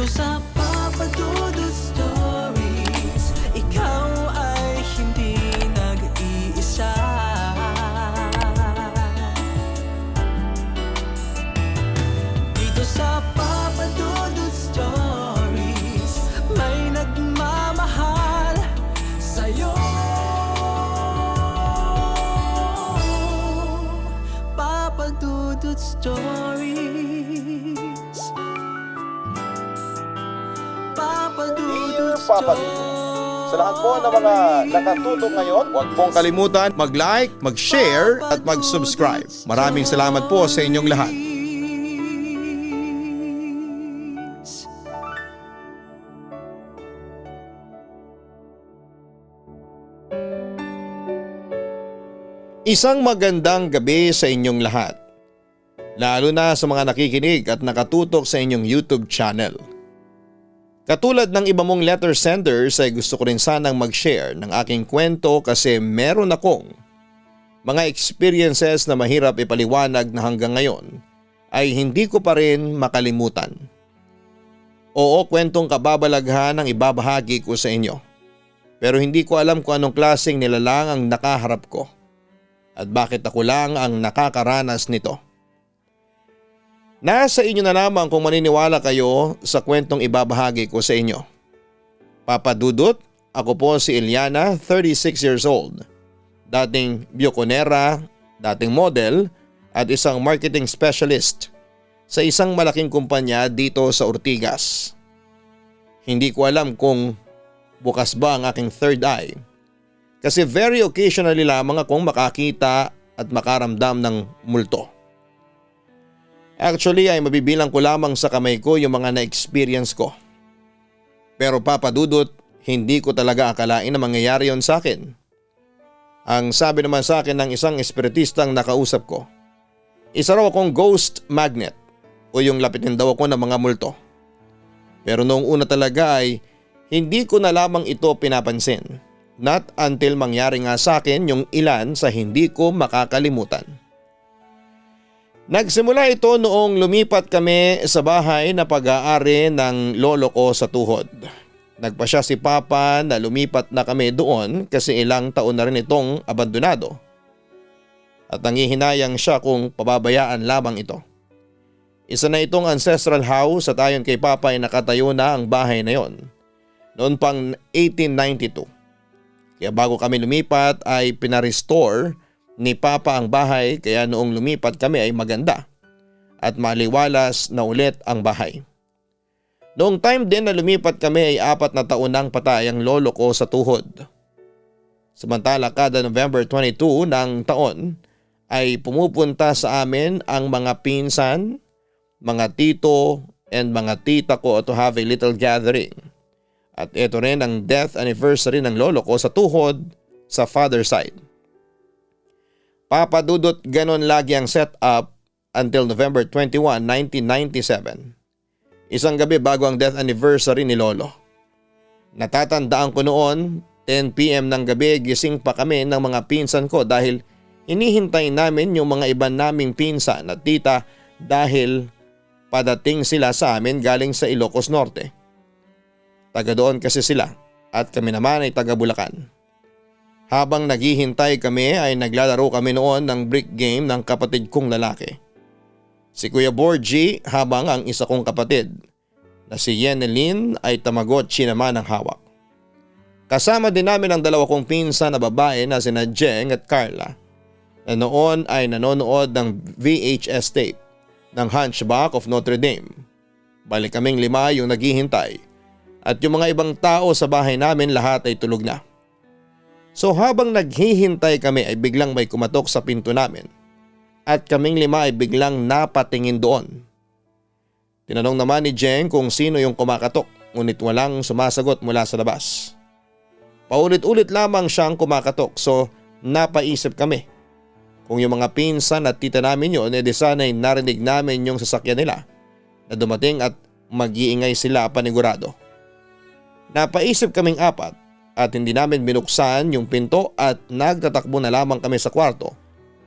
sa Papa Dudut Stories, ikaw ay hindi nag-iisa. Dito sa Papa Dudut Stories, may nagmamahal sa'yo. Papa Dudut Stories, Papa Dudut Papa Dudut. Sa lahat po ng mga nakatutok ngayon, huwag pong kalimutan mag-like, mag-share at mag-subscribe. Maraming salamat po sa inyong lahat. Isang magandang gabi sa inyong lahat, lalo na sa mga nakikinig at nakatutok sa inyong YouTube channel. Katulad ng iba mong letter senders ay gusto ko rin sanang mag-share ng aking kwento kasi meron akong mga experiences na mahirap ipaliwanag na hanggang ngayon ay hindi ko pa rin makalimutan. Oo, kwentong kababalaghan ang ibabahagi ko sa inyo, pero hindi ko alam kung anong klaseng nilalang ang nakaharap ko at bakit ako lang ang nakakaranas nito. Nasa inyo na lamang kung maniniwala kayo sa kwentong ibabahagi ko sa inyo. Papa Dudut, ako po si Eliana, 36 years old. Dating biokonera, dating model at isang marketing specialist sa isang malaking kumpanya dito sa Ortigas. Hindi ko alam kung bukas ba ang aking third eye kasi very occasionally lamang akong makakita at makaramdam ng multo. Actually ay mabibilang ko lamang sa kamay ko yung mga na-experience ko. Pero Papa Dudut, hindi ko talaga akalain na mangyayari yon sa akin. Ang sabi naman sa akin ng isang espiritistang nakausap ko, isa raw akong ghost magnet o yung lapitin daw ako ng mga multo. Pero noong una talaga ay hindi ko na lamang ito pinapansin. Not until mangyari nga sa akin yung ilan sa hindi ko makakalimutan. Nagsimula ito noong lumipat kami sa bahay na pag-aari ng lolo ko sa tuhod. Nagpasya si Papa na lumipat na kami doon kasi ilang taon na rin itong abandonado. At nangihinayang siya kung pababayaan lamang ito. Isa na itong ancestral house at ayon kay Papa ay nakatayo na ang bahay na yon noon pang 1892. Kaya bago kami lumipat ay pinarestore ni Papa ang bahay kaya noong lumipat kami ay maganda at maliwalas na ulit ang bahay. Noong time din na lumipat kami ay 4 na taon nang patay ang lolo ko sa tuhod. Samantala kada November 22 ng taon ay pumupunta sa amin ang mga pinsan, mga tito and mga tita ko to have a little gathering. At ito rin ang death anniversary ng lolo ko sa tuhod sa father side. Papa Dudut, ganon lagi ang setup until November 21, 1997. Isang gabi bago ang death anniversary ni Lolo. Natatandaan ko noon, 10 PM ng gabi gising pa kami ng mga pinsan ko dahil hinihintay namin yung mga iba naming pinsan at tita dahil padating sila sa amin galing sa Ilocos Norte. Taga doon kasi sila at kami naman ay taga Bulacan. Habang naghihintay kami ay naglalaro kami noon ng brick game ng kapatid kong lalaki. Si Kuya Borgie habang ang isa kong kapatid na si Yenelyn ay Tamagotchi naman ang hawak. Kasama din namin ang dalawa kong pinsan na babae na sina Jeng at Carla na noon ay nanonood ng VHS tape ng Hunchback of Notre Dame. Balik kaming 5 yung naghihintay at yung mga ibang tao sa bahay namin lahat ay tulog na. So habang naghihintay kami ay biglang may kumatok sa pinto namin at kaming 5 ay biglang napatingin doon. Tinanong naman ni Jeng kung sino yung kumakatok ngunit walang sumasagot mula sa labas. Paulit-ulit lamang siyang kumakatok so napaisip kami. Kung yung mga pinsan at tita namin yun edi sana'y narinig namin yung sasakyan nila na dumating at mag-iingay sila panigurado. Napaisip kaming 4 at hindi namin binuksan yung pinto at nagtatakbo na lamang kami sa kwarto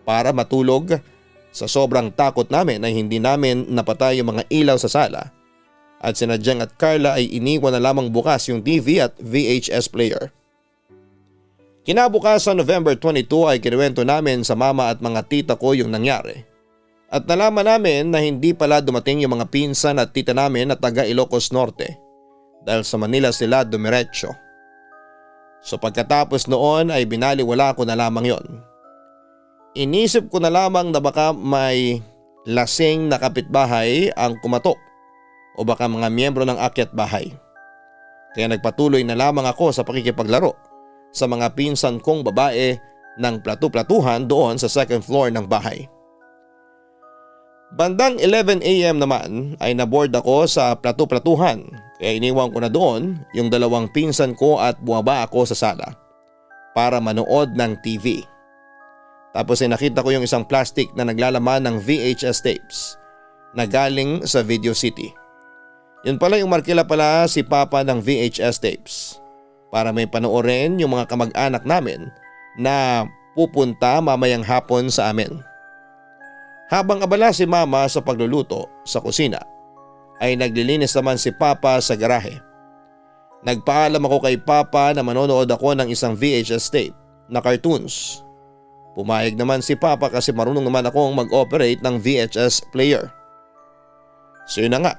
para matulog sa sobrang takot namin na hindi namin napatay yung mga ilaw sa sala at sina Jeng at Carla ay iniwan na lamang bukas yung TV at VHS player. Kinabukasan November 22 ay kinuwento namin sa mama at mga tita ko yung nangyari. At nalaman namin na hindi pala dumating yung mga pinsan at tita namin na taga Ilocos Norte dahil sa Manila sila dumiretso. So pagkatapos noon ay binaliwala ko na lamang yon. Inisip ko na lamang na baka may lasing na kapitbahay ang kumatok o baka mga miyembro ng akyat bahay. Kaya nagpatuloy na lamang ako sa pakikipaglaro sa mga pinsan kong babae ng platu-platuhan doon sa second floor ng bahay. Bandang 11 AM naman ay naboard ako sa platu-platuhan kaya iniwan ko na doon yung dalawang pinsan ko at bumaba ako sa sala para manood ng TV. Tapos ay nakita ko yung isang plastic na naglalaman ng VHS tapes na galing sa Video City. Yun pala yung markila pala si Papa ng VHS tapes para may panoorin yung mga kamag-anak namin na pupunta mamayang hapon sa amin. Habang abala si Mama sa pagluluto sa kusina, ay naglilinis naman si Papa sa garahe. Nagpaalam ako kay Papa na manonood ako ng isang VHS tape na cartoons. Pumayag naman si Papa kasi marunong naman akong mag-operate ng VHS player. So yun na nga,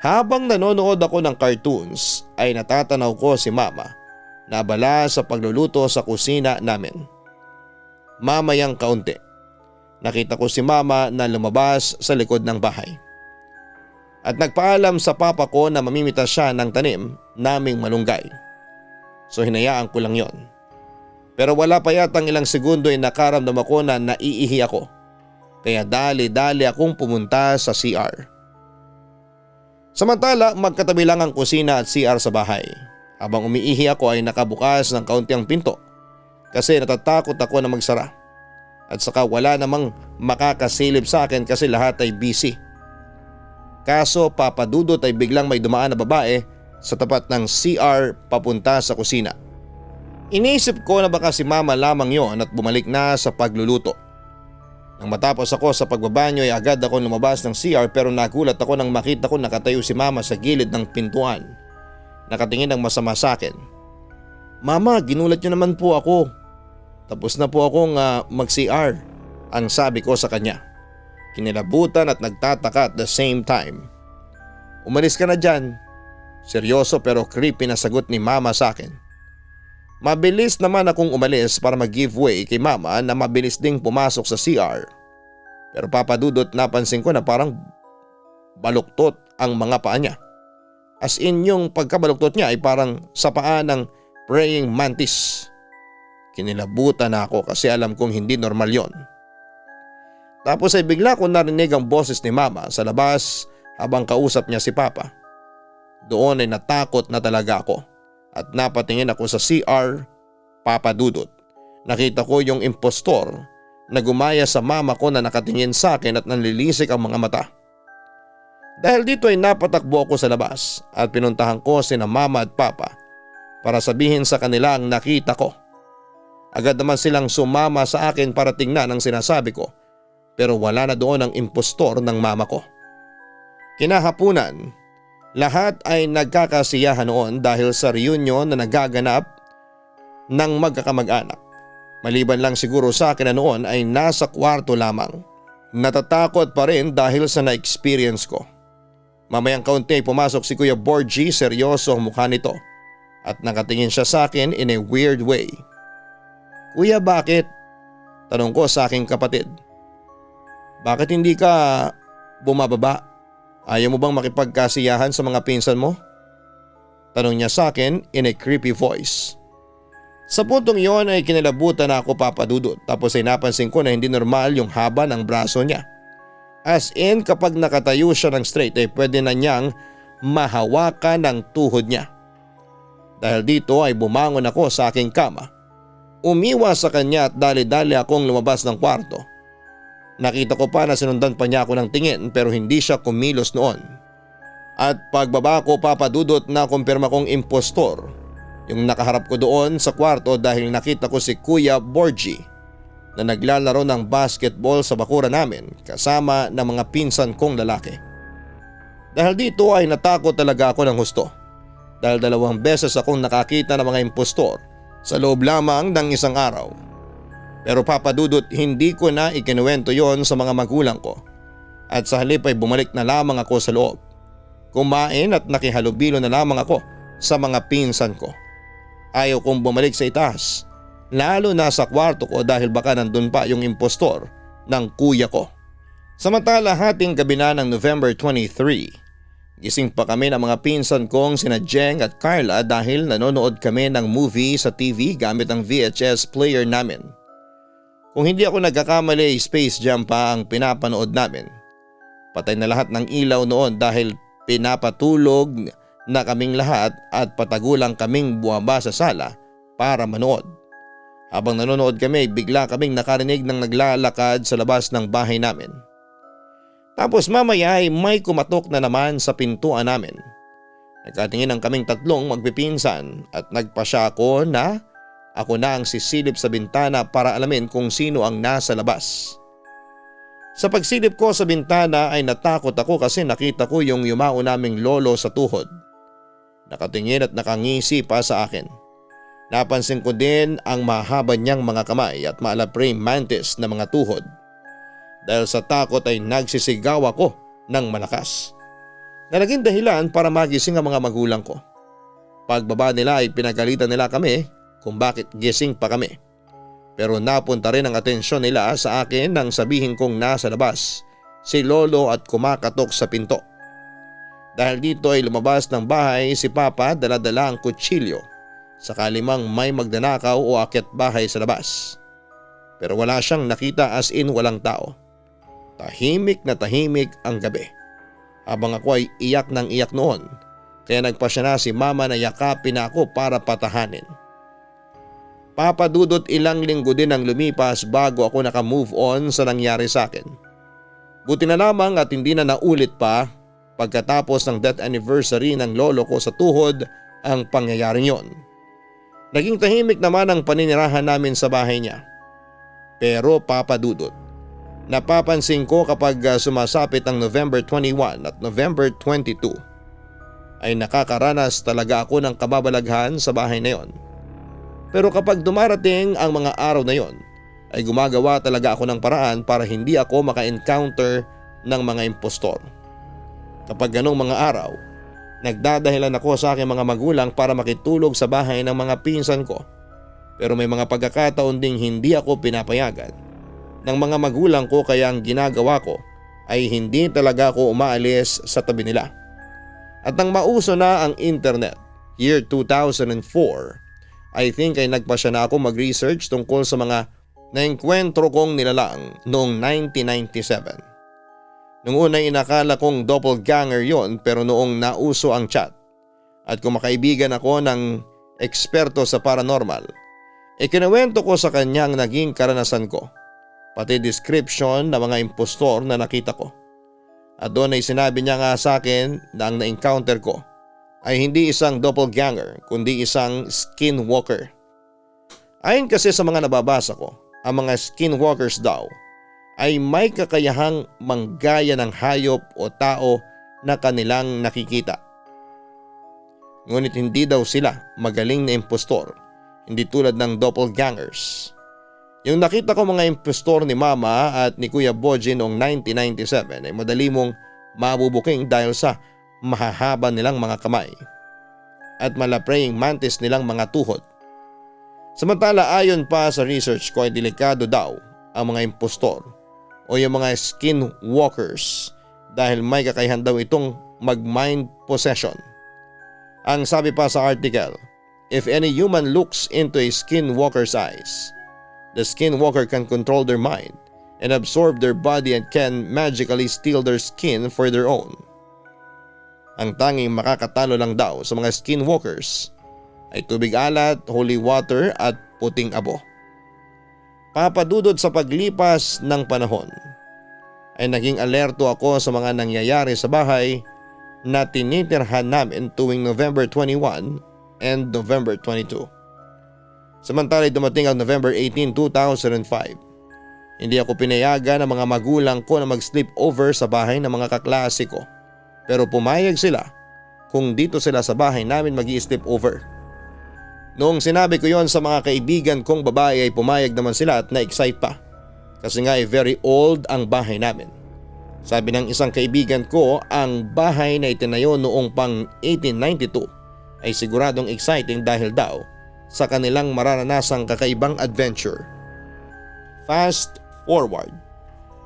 habang nanonood ako ng cartoons ay natatanaw ko si Mama na abala sa pagluluto sa kusina namin. Mamayang kaunti, nakita ko si Mama na lumabas sa likod ng bahay. At nagpaalam sa Papa ko na mamimita siya ng tanim naming malunggay. So hinayaan ko lang yon. Pero wala pa yatang ilang segundo ay nakaramdam ako na naiihi ako. Kaya dali-dali akong pumunta sa CR. Samantala magkatabi lang ang kusina at CR sa bahay. Habang umiihi ako ay nakabukas ng kaunti ang pinto kasi natatakot ako na magsara. At saka wala namang makakasilip sa akin kasi lahat ay busy. Kaso papadudot ay biglang may dumaan na babae sa tapat ng CR papunta sa kusina. Iniisip ko na baka si Mama lamang yon at bumalik na sa pagluluto. Nang matapos ako sa pagbabanyo ay agad ako lumabas ng CR pero nagulat ako nang makita ko nakatayo si Mama sa gilid ng pintuan. Nakatingin ng masama sa akin. Mama, ginulat niyo naman po ako. Tapos na po akong mag-CR, ang sabi ko sa kanya. Kinilabutan at nagtataka at the same time. Umalis ka na dyan. Seryoso pero creepy na sagot ni Mama sa akin. Mabilis naman akong umalis para mag-give way kay Mama na mabilis ding pumasok sa CR. Pero papadudot napansin ko na parang baluktot ang mga paa niya. As in yung pagkabaluktot niya ay parang sa paa ng praying mantis. Kinilabutan na ako kasi alam kong hindi normal yon. Tapos ay bigla ko narinig ang boses ni Mama sa labas habang kausap niya si Papa. Doon ay natakot na talaga ako at napatingin ako sa CR, papadudot. Nakita ko yung impostor na gumaya sa mama ko na nakatingin sa akin at nanlilisik ang mga mata. Dahil dito ay napatakbo ako sa labas at pinuntahan ko sina Mama at Papa para sabihin sa kanila ang nakita ko. Agad naman silang sumama sa akin para tingnan ang sinasabi ko pero wala na doon ang impostor ng mama ko. Kinahapunan, lahat ay nagkakasiyahan noon dahil sa reunion na nagaganap ng magkakamag-anak. Maliban lang siguro sa akin na noon ay nasa kwarto lamang. Natatakot pa rin dahil sa na-experience ko. Mamayang kaunti ay pumasok si Kuya Borgie, seryoso ang mukha nito at nakatingin siya sa akin in a weird way. Kuya, bakit? Tanong ko sa aking kapatid. Bakit hindi ka bumababa? Ayaw mo bang makipagkasiyahan sa mga pinsan mo? Tanong niya sa akin in a creepy voice. Sa puntong iyon ay kinilabutan na ako, papadudot, tapos ay napansin ko na hindi normal yung haba ng braso niya. As in kapag nakatayo siya ng straight ay pwede na niyang mahawakan ng tuhod niya. Dahil dito ay bumangon ako sa aking kama. Umiwas sa kanya at dali-dali akong lumabas ng kwarto. Nakita ko pa na sinundan pa niya ako ng tingin pero hindi siya kumilos noon. At pagbaba ko, papadudot, na kumpirma kong impostor yung nakaharap ko doon sa kwarto dahil nakita ko si Kuya Borgie na naglalaro ng basketball sa bakura namin kasama ng mga pinsan kong lalaki. Dahil dito ay natakot talaga ako ng husto. Dahil 2 beses akong nakakita ng mga impostor sa loob lamang ng isang araw. Pero Papa Dudut, hindi ko na ikinuwento yon sa mga magulang ko. At sa halip ay bumalik na lamang ako sa loob. Kumain at nakihalubilo na lamang ako sa mga pinsan ko. Ayaw kong bumalik sa itaas, lalo na sa kwarto ko dahil baka nandun pa yung impostor ng kuya ko. Samantala hating gabi na ng November 23, gising pa kami ng mga pinsan kong sina Jeng at Carla dahil nanonood kami ng movie sa TV gamit ang VHS player namin. Kung hindi ako nagkakamali, Space Jam pa ang pinapanood namin. Patay na lahat ng ilaw noon dahil pinapatulog na kaming lahat at patagulang kaming buwaba sa sala para manood. Habang nanonood kami, bigla kaming nakarinig ng naglalakad sa labas ng bahay namin. Tapos mamaya ay may kumatok na naman sa pintuan namin. Nagkatingin ang kaming tatlong magpipinsan at nagpasya ako na ako na ang sisilip sa bintana para alamin kung sino ang nasa labas. Sa pagsilip ko sa bintana ay natakot ako kasi nakita ko yung yumao naming lolo sa tuhod. Nakatingin at nakangisi pa sa akin. Napansin ko din ang mahaba niyang mga kamay at maalaprey mantis na mga tuhod. Dahil sa takot ay nagsisigaw ako ng malakas. Na naging dahilan para magising ang mga magulang ko. Pagbaba nila ay pinagalitan nila kami kung bakit gising pa kami. Pero napunta rin ang atensyon nila sa akin nang sabihin kong nasa labas si lolo at kumakatok sa pinto. Dahil dito ay lumabas ng bahay si Papa dala-dala ang kutsilyo sakali mang may magnanakaw o akyat bahay sa labas. Pero wala siyang nakita, as in walang tao. Tahimik na tahimik ang gabi. Habang ako ay iyak ng iyak noon, kaya nagpasya na si Mama na yakapin ako para patahanin. Papa Dudut, ilang linggo din ang lumipas bago ako naka-move on sa nangyari sa akin. Buti na lamang at hindi na naulit pa pagkatapos ng death anniversary ng lolo ko sa tuhod ang pangyayaring yon. Naging tahimik naman ang paninirahan namin sa bahay niya. Pero Papa Dudut, napapansin ko kapag sumasapit ang November 21 at November 22 ay nakakaranas talaga ako ng kababalaghan sa bahay na yon. Pero kapag dumarating ang mga araw na yon, ay gumagawa talaga ako ng paraan para hindi ako maka-encounter ng mga impostor. Kapag ganong mga araw, nagdadahilan ako sa aking mga magulang para makitulog sa bahay ng mga pinsan ko. Pero may mga pagkakataon ding hindi ako pinapayagan ng mga magulang ko, kaya ang ginagawa ko ay hindi talaga ako umaalis sa tabi nila. At nang mauso na ang internet, year 2004, I think ay nagpasya na ako mag-research tungkol sa mga naengkwentro kong nilalang noong 1997. Noong una inakala kong doppelganger yon, pero noong nauso ang chat at kumakaibigan ako ng eksperto sa paranormal, ikinuwento ko sa kanya ang naging karanasan ko, pati description ng mga impostor na nakita ko. At doon ay sinabi niya nga sa akin na ang na-encounter ko ay hindi isang doppelganger kundi isang skinwalker. Ayon kasi sa mga nababasa ko, ang mga skinwalkers daw ay may kakayahang manggaya ng hayop o tao na kanilang nakikita. Ngunit hindi daw sila magaling na impostor, hindi tulad ng doppelgangers. Yung nakita ko mga impostor ni Mama at ni Kuya Boji noong 1997 ay madali mong mabubuking dahil sa mahahaba nilang mga kamay at malapraying mantis nilang mga tuhod. Samantala ayon pa sa research ko ay delikado daw ang mga impostor o yung mga skinwalkers dahil may kakayahan daw itong mag-mind possession. Ang sabi pa sa article, if any human looks into a skinwalker's eyes, the skinwalker can control their mind and absorb their body and can magically steal their skin for their own. Ang tanging makakatalo lang daw sa mga skinwalkers ay tubig alat, holy water at puting abo. Papadudod sa paglipas ng panahon ay naging alerto ako sa mga nangyayari sa bahay na tinitirhan namin tuwing November 21 and November 22. Samantala dumating ang November 18, 2005. Hindi ako pinayagan ng mga magulang ko na mag-sleep over sa bahay ng mga kaklase ko. pero pumayag sila kung dito sila sa bahay namin mag-i-sleep over. Noong sinabi ko yon sa mga kaibigan kong babae ay pumayag naman sila at na-excite pa. Kasi nga ay very old ang bahay namin. Sabi ng isang kaibigan ko, ang bahay na itinayo noong pang 1892 ay siguradong exciting dahil daw sa kanilang mararanasang kakaibang adventure. Fast forward,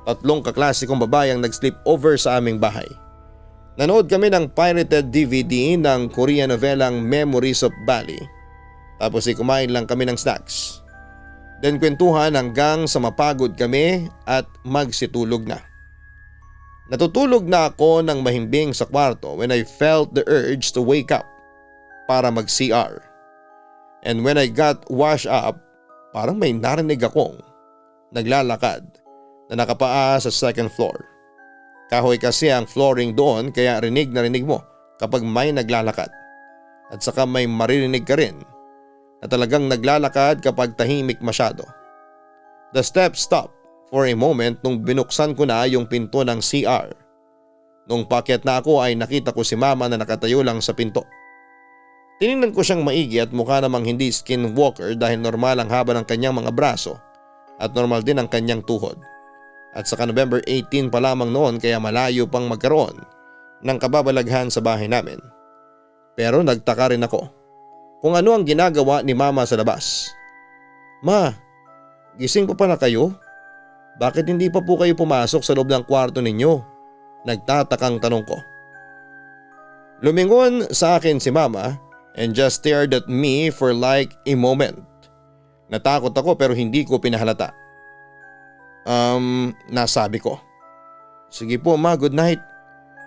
3 kaklasikong babae ang nag-sleep over sa aming bahay. Nanood kami ng pirated DVD ng Korean novelang Memories of Bali. Tapos kumain lang kami ng snacks. Then kwentuhan hanggang sa mapagod kami at magsitulog na. Natutulog na ako ng mahimbing sa kwarto when I felt the urge to wake up para mag-CR. And when I got washed up, parang may narinig akong naglalakad na nakapaa sa second floor. Kahoy kasi ang flooring doon kaya rinig na rinig mo kapag may naglalakad. At saka may maririnig ka rin na talagang naglalakad kapag tahimik masyado. The steps stopped for a moment nung binuksan ko na yung pinto ng CR. Nung pakyat na ako ay nakita ko si mama na nakatayo lang sa pinto. Tinignan ko siyang maigi at mukha namang hindi skinwalker dahil normal ang haba ng kanyang mga braso at normal din ang kanyang tuhod. At saka November 18 pa lamang noon kaya malayo pang magkaroon ng kababalaghan sa bahay namin. Pero nagtaka rin ako kung ano ang ginagawa ni mama sa labas. Ma, gising pa pala kayo? Bakit hindi pa po kayo pumasok sa loob ng kwarto ninyo? Nagtatakang tanong ko. Lumingon sa akin si mama and just stared at me for like a moment. Natakot ako pero hindi ko pinahalata. Nasabi ko. Sige po ma, good night.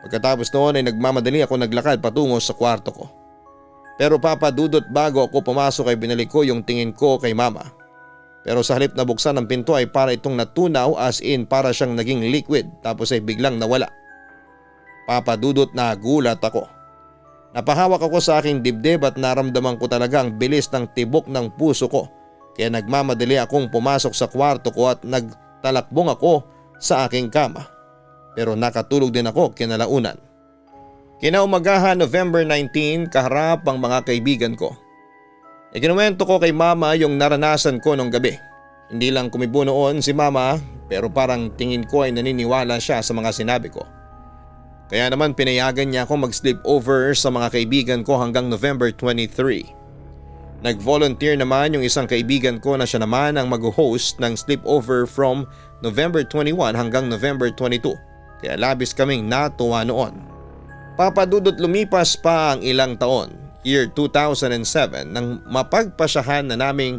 Pagkatapos noon ay nagmamadali ako naglakad patungo sa kwarto ko. Pero papadudot bago ako pumasok ay binalik ko yung tingin ko kay mama. Pero sa halip na buksan ng pinto ay para itong natunaw as in para siyang naging liquid tapos ay biglang nawala. Papadudot na gulat ako. Napahawak ako sa aking dibdib at naramdaman ko talaga ang bilis ng tibok ng puso ko. Kaya nagmamadali akong pumasok sa kwarto ko at nagtalakbong ako sa aking kama. Pero nakatulog din ako kinalaunan. Kinaumagahan November 19 kaharap ang mga kaibigan ko. Ikinuwento ko kay mama yung naranasan ko nung gabi. Hindi lang kumibo noon si mama pero parang tingin ko ay naniniwala siya sa mga sinabi ko. Kaya naman pinayagan niya ako mag-sleep over sa mga kaibigan ko hanggang November 23. Nag-volunteer naman yung isang kaibigan ko na siya naman ang mag-host ng sleepover from November 21 hanggang November 22. Kaya labis kaming natuwa noon. Papadudot lumipas pa ang ilang taon. Year 2007 nang mapagpasyahan na naming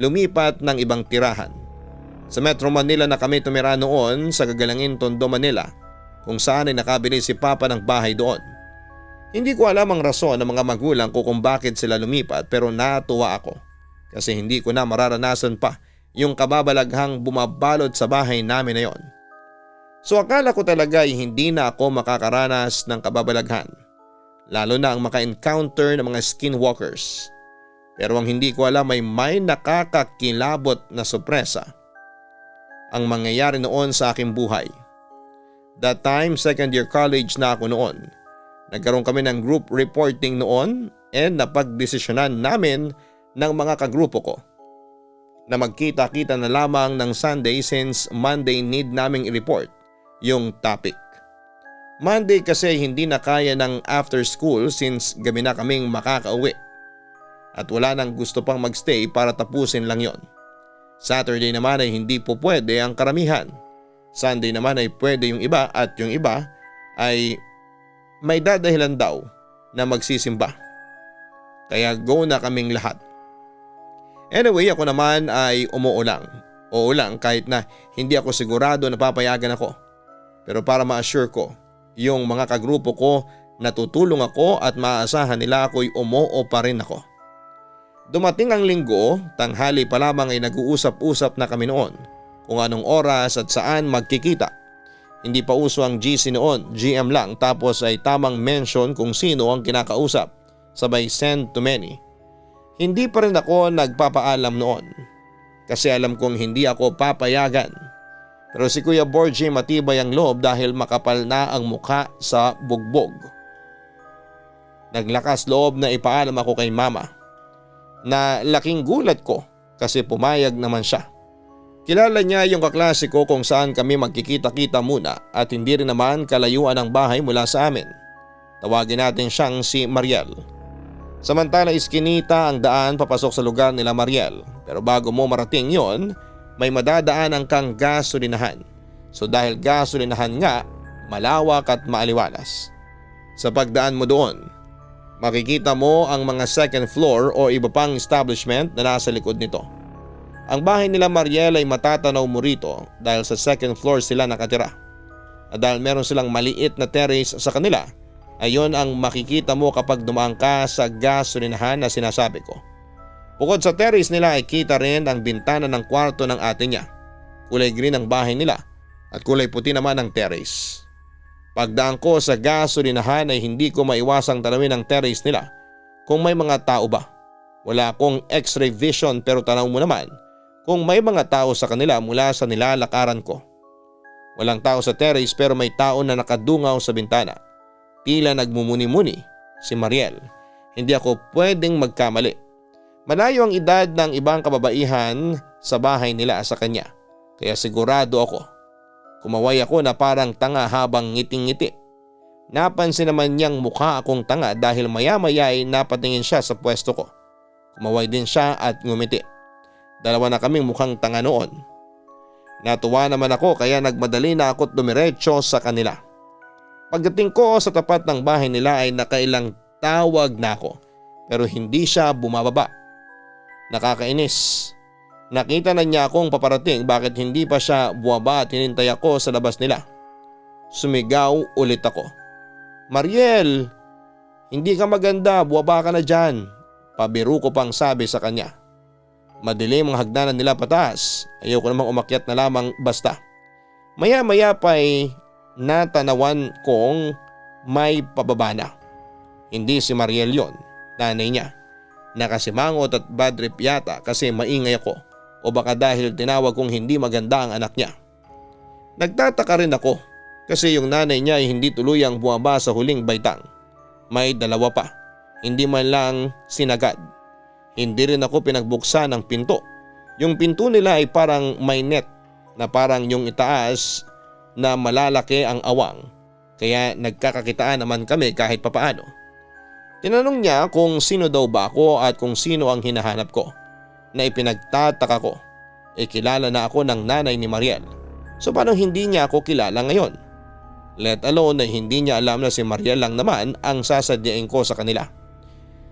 lumipat ng ibang tirahan. Sa Metro Manila na kami tumira noon sa Gagalangin, Tondo, Manila kung saan ay nakabili si Papa ng bahay doon. Hindi ko alam ang rason ng mga magulang ko kung bakit sila lumipat pero natuwa ako kasi hindi ko na mararanasan pa yung kababalaghang bumabalot sa bahay namin na yon. So akala ko talaga ay hindi na ako makakaranas ng kababalaghan. Lalo na ang maka-encounter ng mga skinwalkers. Pero ang hindi ko alam ay may nakakakilabot na sorpresa ang mangyayari noon sa aking buhay. That time, second year college na ako noon. Nagkaroon kami ng group reporting noon and napagdesisyonan namin ng mga kagrupo ko na magkita-kita na lamang ng Sunday since Monday need naming i-report yung topic. Monday kasi hindi na kaya ng after school since gabi na kaming makakauwi. At wala nang gusto pang magstay para tapusin lang yon. Saturday naman ay hindi po pwede ang karamihan. Sunday naman ay pwede yung iba at yung iba ay may dadahilan daw na magsisimba. Kaya go na kaming lahat. Anyway, ako naman ay umuo lang. Oo lang kahit na hindi ako sigurado na papayagan ako. Pero para ma-assure ko, yung mga kagrupo ko natutulong ako at maaasahan nila ako'y umoo pa rin ako. Dumating ang linggo, tanghali pa lamang ay nag-uusap-usap na kami noon kung anong oras at saan magkikita. Hindi pa uso ang GC noon, GM lang tapos ay tamang mention kung sino ang kinakausap, sabay send to many. Hindi pa rin ako nagpapaalam noon kasi alam kong hindi ako papayagan. Pero si Kuya Borgie matibay ang loob dahil makapal na ang mukha sa bugbog. Naglakas loob na ipaalam ako kay mama na laking gulat ko kasi pumayag naman siya. Kilala niya yung kaklase ko kung saan kami magkikita-kita muna at hindi rin naman kalayuan ang bahay mula sa amin. Tawagin natin siyang si Mariel. Samantala iskinita ang daan papasok sa lugar nila Mariel, pero bago mo marating yon, may madadaanan kang gasolinahan. So dahil gasolinahan nga, malawak at maaliwalas. Sa pagdaan mo doon, makikita mo ang mga second floor o iba pang establishment na nasa likod nito. Ang bahay nila Mariel ay matatanaw mo rito dahil sa second floor sila nakatira. At dahil meron silang maliit na terrace sa kanila, ayon ang makikita mo kapag dumaan ka sa gasolinahan na sinasabi ko. Bukod sa terrace nila ay kita rin ang bintana ng kwarto ng ate niya. Kulay green ang bahay nila at kulay puti naman ang terrace. Pagdaan ko sa gasolinahan ay hindi ko maiwasang tanawin ang terrace nila kung may mga tao ba. Wala akong x-ray vision pero tanaw mo naman kung may mga tao sa kanila mula sa nilalakaran ko. Walang tao sa terrace pero may tao na nakadungaw sa bintana. Tila nagmumuni-muni si Mariel. Hindi ako pwedeng magkamali. Malayo ang edad ng ibang kababaihan sa bahay nila sa kanya. Kaya sigurado ako. Kumaway ako na parang tanga habang ngiting-ngiti. Napansin naman niyang mukha akong tanga dahil maya-maya ay napatingin siya sa pwesto ko. Kumaway din siya at ngumiti. Dalawa na kaming mukhang tanga noon. Natuwa naman ako kaya nagmadali na ako't dumiretso sa kanila. Pagdating ko sa tapat ng bahay nila ay nakailang tawag na ako pero hindi siya bumababa. Nakakainis. Nakita na niya akong paparating bakit hindi pa siya buwaba at hinintay ako sa labas nila. Sumigaw ulit ako. Mariel, hindi ka maganda, buwaba ka na dyan. Pabiro ko pang sabi sa kanya. Madilim ang hagdanan nila pataas. Ayoko namang umakyat na lamang basta. Maya-maya pa ay natanawan kong may pababa na. Hindi si Mariel yon, nanay niya. Nakasimangot at bad trip yata kasi maingay ako o baka dahil tinawag kong hindi maganda ang anak niya. Nagtataka rin ako kasi yung nanay niya ay hindi tuluyang bumaba sa huling baitang. May dalawa pa, hindi man lang sinagad. Hindi rin ako pinagbuksan ng pinto. Yung pinto nila ay parang may net na parang yung itaas na malalaki ang awang. Kaya nagkakakitaan naman kami kahit papaano. Tinanong niya kung sino daw ba ako at kung sino ang hinahanap ko. Na ipinagtataka ko. Kilala na ako ng nanay ni Mariel. So paano hindi niya ako kilala ngayon? Let alone na hindi niya alam na si Mariel lang naman ang sasadyain ko sa kanila.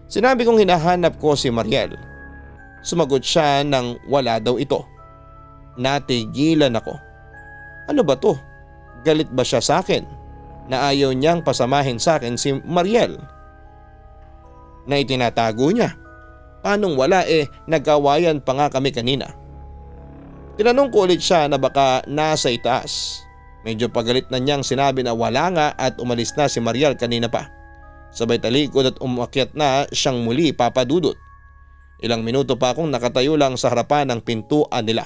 Sinabi kong hinahanap ko si Mariel. Sumagot siya nang wala daw ito. Natigilan ako. Ano ba to? Galit ba siya sa akin? Na ayaw niyang pasamahin sa akin si Mariel? Na itinatago niya. Paanong wala nag-awayan pa nga kami kanina. Tinanong ko ulit siya na baka nasa itaas. Medyo pagalit na niyang sinabi na wala nga at umalis na si Mariel kanina pa. Sabay talikod at umakyat na siyang muli papadudot. Ilang minuto pa akong nakatayo lang sa harapan ng pintuan nila.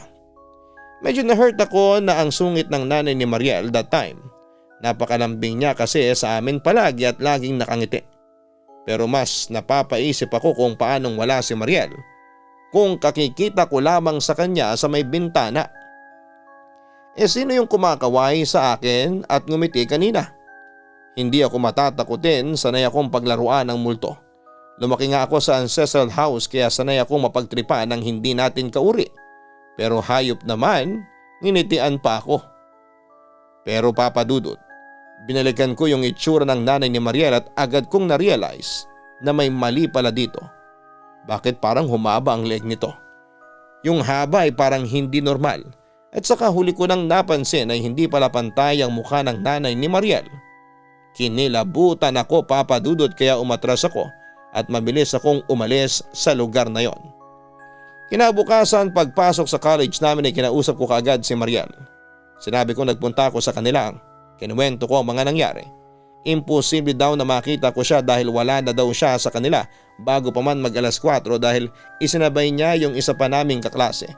Medyo na-hurt ako na ang sungit ng nanay ni Mariel that time. Napakalambing niya kasi sa amin palagi at laging nakangiti. Pero mas napapaisip ako kung paanong wala si Mariel. Kung kakikita ko lamang sa kanya sa may bintana. Sino yung kumakaway sa akin at ngumiti kanina? Hindi ako matatakutin, sanay akong paglaruan ng multo. Lumaki nga ako sa ancestral house kaya sanay akong mapagtripan ng hindi natin kauri. Pero hayop naman, nginitian pa ako. Pero papadudot, binalikan ko yung itsura ng nanay ni Mariel at agad kong na-realize na may mali pala dito. Bakit parang humaba ang leeg nito? Yung haba ay parang hindi normal. At saka huli ko nang napansin ay hindi pala pantay ang mukha ng nanay ni Mariel. Kinilabutan ako papadudot kaya umatras ako at mabilis akong umalis sa lugar na yon. Kinabukasan pagpasok sa college namin ay kinausap ko kaagad si Mariel. Sinabi ko nagpunta ako sa kanila. Kinuwento ko ang mga nangyari. Imposible daw na makita ko siya dahil wala na daw siya sa kanila bago pa man mag alas 4 dahil isinabay niya yung isa pa naming kaklase.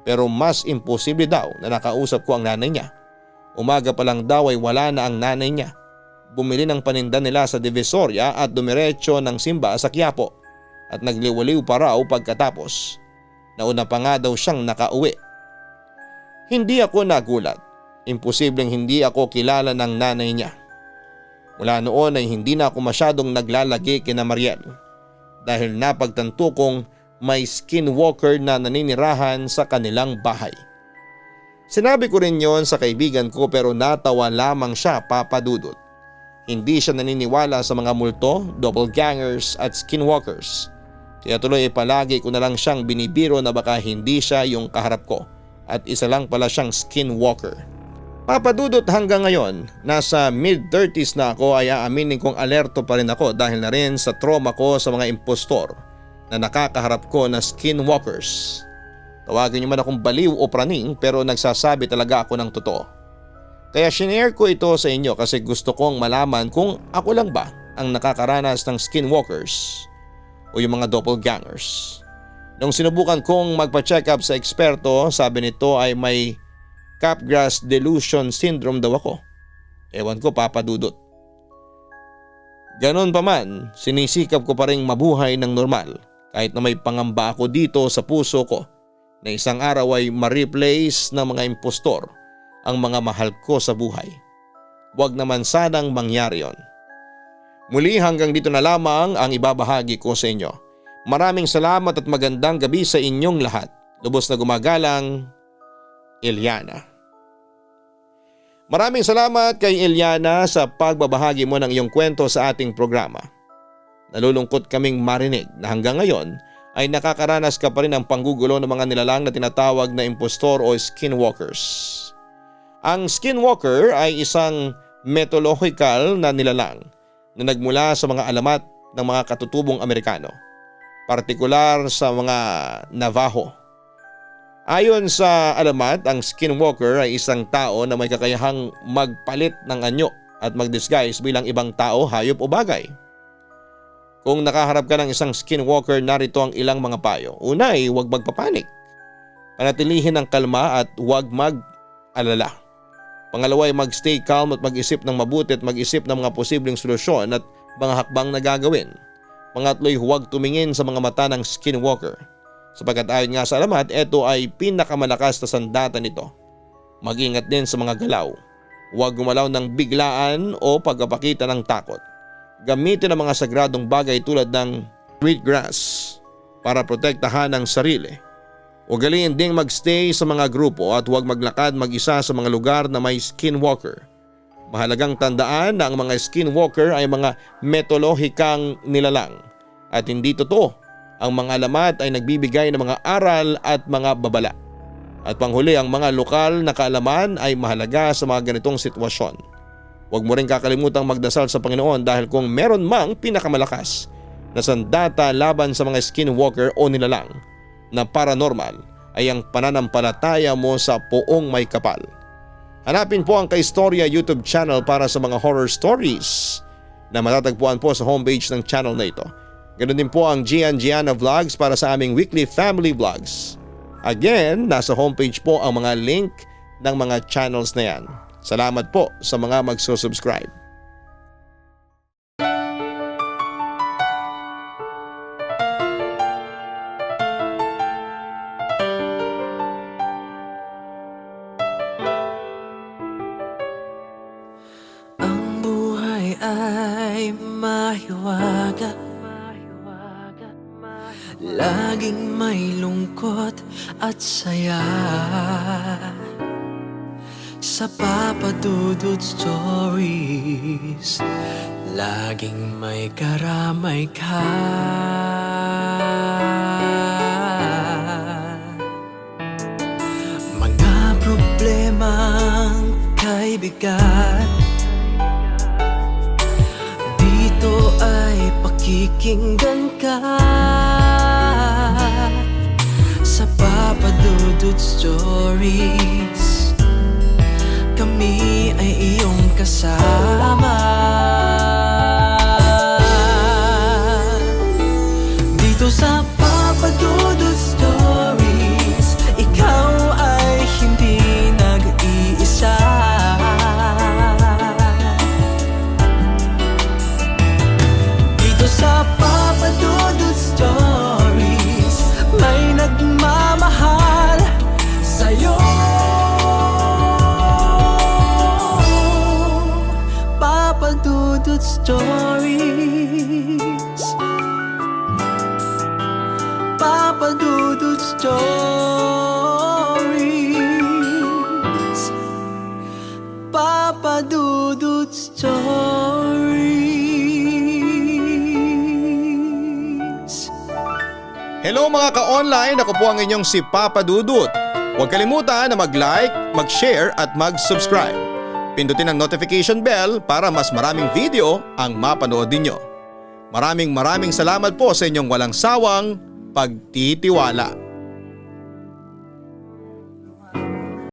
Pero mas imposible daw na nakausap ko ang nanay niya. Umaga pa lang daw ay wala na ang nanay niya. Bumili ng paninda nila sa Divisoria at dumiretso ng simba sa Quiapo at nagliwaliw pa raw pagkatapos. Nauna pa nga daw siyang nakauwi. Hindi ako nagulat. Imposibleng hindi ako kilala ng nanay niya. Mula noon ay hindi na ako masyadong naglalagi kina Mariel dahil napagtanto kong may skinwalker na naninirahan sa kanilang bahay. Sinabi ko rin yon sa kaibigan ko pero natawa lamang siya, Papa Dudut. Hindi siya naniniwala sa mga multo, doppelgangers at skinwalkers. Kaya tuloy palagi ko na lang siyang binibiro na baka hindi siya yung kaharap ko at isa lang pala siyang skinwalker. Papa Dudut, hanggang ngayon, nasa mid-30s na ako ay aaminin kong alerto pa rin ako dahil na rin sa trauma ko sa mga impostor na nakakaharap ko na skinwalkers. Tawagin niyo man akong baliw o praning pero nagsasabi talaga ako ng totoo. Kaya shinare ko ito sa inyo kasi gusto kong malaman kung ako lang ba ang nakakaranas ng skinwalkers o yung mga doppelgangers. Nung sinubukan kong magpa-check up sa eksperto, sabi nito ay may Capgras delusion syndrome daw ako. Ewan ko, Papa Dudut. Ganon pa man, sinisikap ko pa rin mabuhay ng normal kahit na may pangamba ako dito sa puso ko na isang araw ay ma-replace ng mga impostor ang mga mahal ko sa buhay. Huwag naman sanang mangyari yon. Muli hanggang dito na lamang ang ibabahagi ko sa inyo. Maraming salamat at magandang gabi sa inyong lahat. Lubos na gumagalang, Eliana. Maraming salamat kay Eliana sa pagbabahagi mo ng iyong kwento sa ating programa. Nalulungkot kaming marinig na hanggang ngayon ay nakakaranas ka pa rin ng panggugulo ng mga nilalang na tinatawag na impostor o skinwalkers. Ang skinwalker ay isang mythological na nilalang na nagmula sa mga alamat ng mga katutubong Amerikano, partikular sa mga Navajo. Ayon sa alamat, ang skinwalker ay isang tao na may kakayahang magpalit ng anyo at mag-disguise bilang ibang tao, hayop o bagay. Kung nakaharap ka ng isang skinwalker, narito ang ilang mga payo. Una ay huwag magpapanik. Panatilihin ang kalma at huwag mag-alala. Pangalawa ay mag-stay calm at mag-isip ng mabuti at mag-isip ng mga posibleng solusyon at mga hakbang na gagawin. Pangatlo ay huwag tumingin sa mga mata ng skinwalker. Sapagkat ayon nga sa alamat, ito ay pinakamalakas na sandata nito. Mag-ingat din sa mga galaw. Huwag gumalaw ng biglaan o pagpapakita ng takot. Gamitin ang mga sagradong bagay tulad ng wheatgrass para protektahan ang sarili. Ugaliin ding magstay sa mga grupo at huwag maglakad mag-isa sa mga lugar na may skinwalker. Mahalagang tandaan na ang mga skinwalker ay mga mytholohikang nilalang at hindi totoo. Ang mga alamat ay nagbibigay ng mga aral at mga babala. At panghuli, ang mga lokal na kaalaman ay mahalaga sa mga ganitong sitwasyon. Huwag mo rin kakalimutang magdasal sa Panginoon dahil kung meron mang pinakamalakas na sandata laban sa mga skinwalker o nilalang na paranormal ay ang pananampalataya mo sa Poong May Kapal. Hanapin po ang Kaistorya YouTube channel para sa mga horror stories na matatagpuan po sa homepage ng channel na ito. Ganoon din po ang Gian Gianna Vlogs para sa aming weekly family vlogs. Again, nasa homepage po ang mga link ng mga channels na yan. Salamat po sa mga magsusubscribe. Ang buhay ay mahiwaga, laging may lungkot at saya. Sa Papa Dudut Stories, laging may karamay ka. Mga problemang kaibigan, dito ay pakikinggan ka. Sa Papa Dudut Stories, kami ay iyong kasama. Dito sa Papa Dudut Stories, ikaw Sa Papa Dudut Stories, may nagmamahal sa'yo. Papa Dudut Stories, Papa Dudut Stories, Papa Dudut Stories. Hello mga ka-online, ako po ang inyong si Papa Dudut. Huwag kalimutan na mag-like, mag-share at mag-subscribe. Pindutin ang notification bell para mas maraming video ang mapanood ninyo. Maraming salamat po sa inyong walang sawang pagtitiwala.